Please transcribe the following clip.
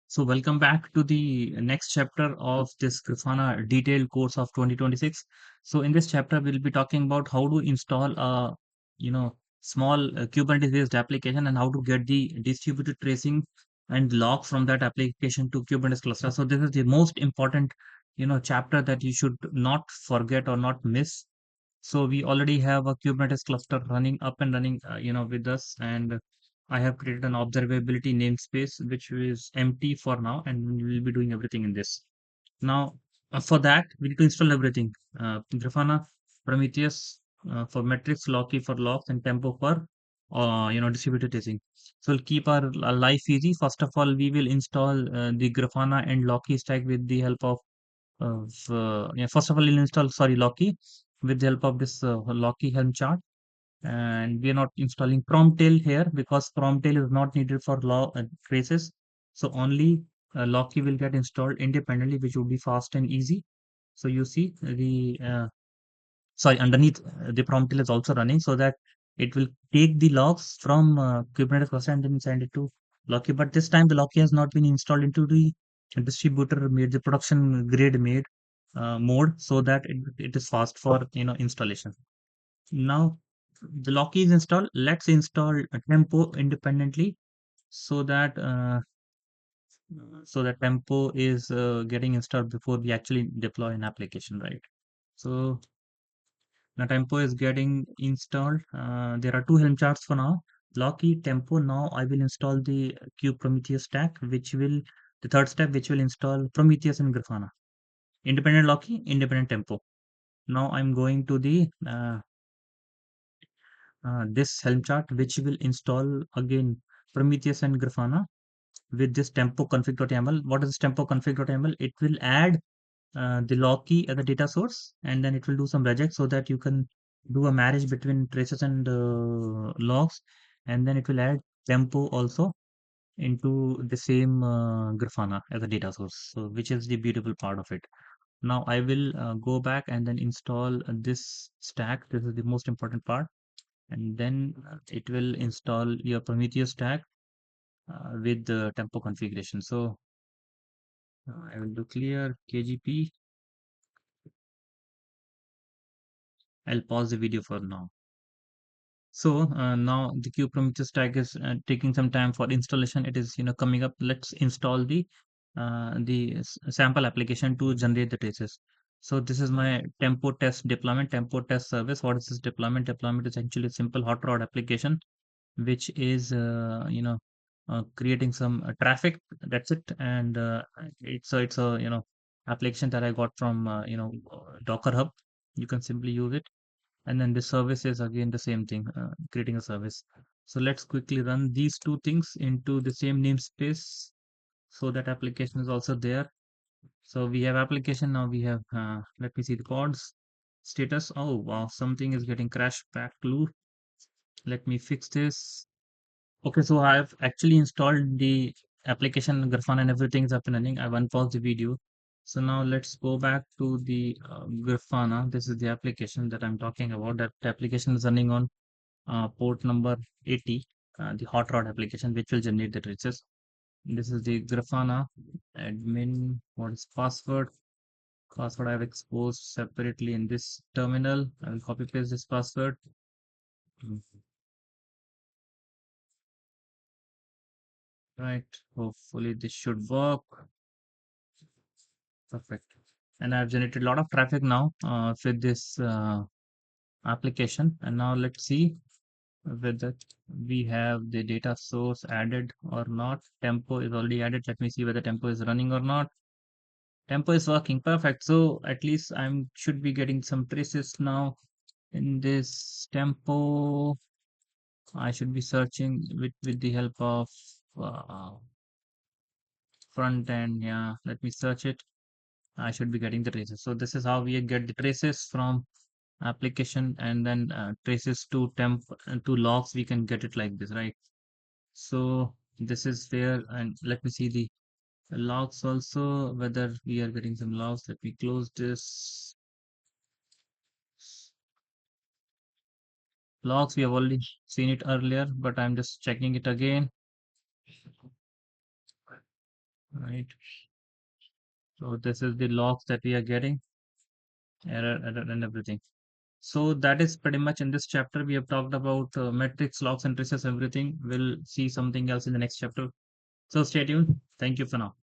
So welcome back to the next chapter of this Grafana detailed course of 2026. So in this chapter, we'll be talking about how to install a, small Kubernetes based application and how to get the distributed tracing and log from that application to Kubernetes cluster. So this is the most important, chapter that you should not forget or not miss. So we already have a Kubernetes cluster running up and running, with us, and I have created an observability namespace which is empty for now, and we will be doing everything in this. Now, for that, we need to install everything. Grafana, Prometheus for metrics, Loki for logs, and Tempo for distributed tracing. So we'll keep our life easy. First of all, we will install the Grafana and Loki stack with the help of first of all, we'll install Loki with the help of this Loki Helm chart, and we are not installing Promptail here because Promptail is not needed for log traces. So only Loki will get installed independently, which will be fast and easy. So you see the underneath the Promptail is also running so that it will take the logs from Kubernetes cluster and then send it to Loki. But this time the Loki has not been installed into the distributor made, the production grade made mode, so that it is fast for installation. Now the Loki is installed. Let's install a Tempo independently so that Tempo is getting installed before we actually deploy an application, right? So now Tempo is getting installed. There are two Helm charts for now. Loki, Tempo. Now I will install the Prometheus stack, which will the third step, which will install Prometheus and Grafana. Independent Loki, independent Tempo. Now I'm going to the this Helm chart, which will install again Prometheus and Grafana with this tempo config.yaml. What is tempo config.yaml? It will add the log key as a data source, and then it will do some regex so that you can do a marriage between traces and logs, and then it will add tempo also into the same Grafana as a data source, so which is the beautiful part of it. Now I will go back and then install this stack. This is the most important part, and then it will install your Prometheus stack with the tempo configuration. So I will do clear KGP. I'll pause the video for now. So now the Prometheus tag is taking some time for installation. It is coming up. Let's install the sample application to generate the traces. So this is my tempo test deployment, tempo test service. What is this deployment? Deployment is actually a simple hot rod application which is creating some traffic. That's it, and it's a application that I got from Docker Hub. You can simply use it, and then the service is again the same thing, creating a service. So let's quickly run these two things into the same namespace so that application is also there. So we have application. Now we have let me see the pods status. Oh wow, something is getting crashed back loop. Let me fix this. Okay, so I've actually installed the application Grafana and everything is up and running. I've unpaused the video. So now let's go back to the Grafana. This is the application that I'm talking about. That application is running on port number 80, the hot rod application, which will generate the traces. This is the Grafana admin. What is password? Password I've exposed separately in this terminal. I will copy paste this password. Mm, Right. Hopefully this should work. Perfect. And I've generated a lot of traffic now with this application. And now let's see whether we have the data source added or not. Tempo is already added. Let me see whether tempo is running or not. Tempo is working. Perfect. So at least I'm should be getting some traces now in this tempo. I should be searching with the help of uh, front end. Yeah, let me search it. I should be getting the traces. So this is how we get the traces from application, and then traces to temp to logs. We can get it like this, right? So this is there, and let me see the logs also, whether we are getting some logs. Let me close this. Logs, we have already seen it earlier, but I'm just checking it again. right? So this is the logs that we are getting, error and everything. So that is pretty much in this chapter. We have talked about metrics, logs, and traces, everything. We'll see something else in the next chapter. So stay tuned. Thank you for now.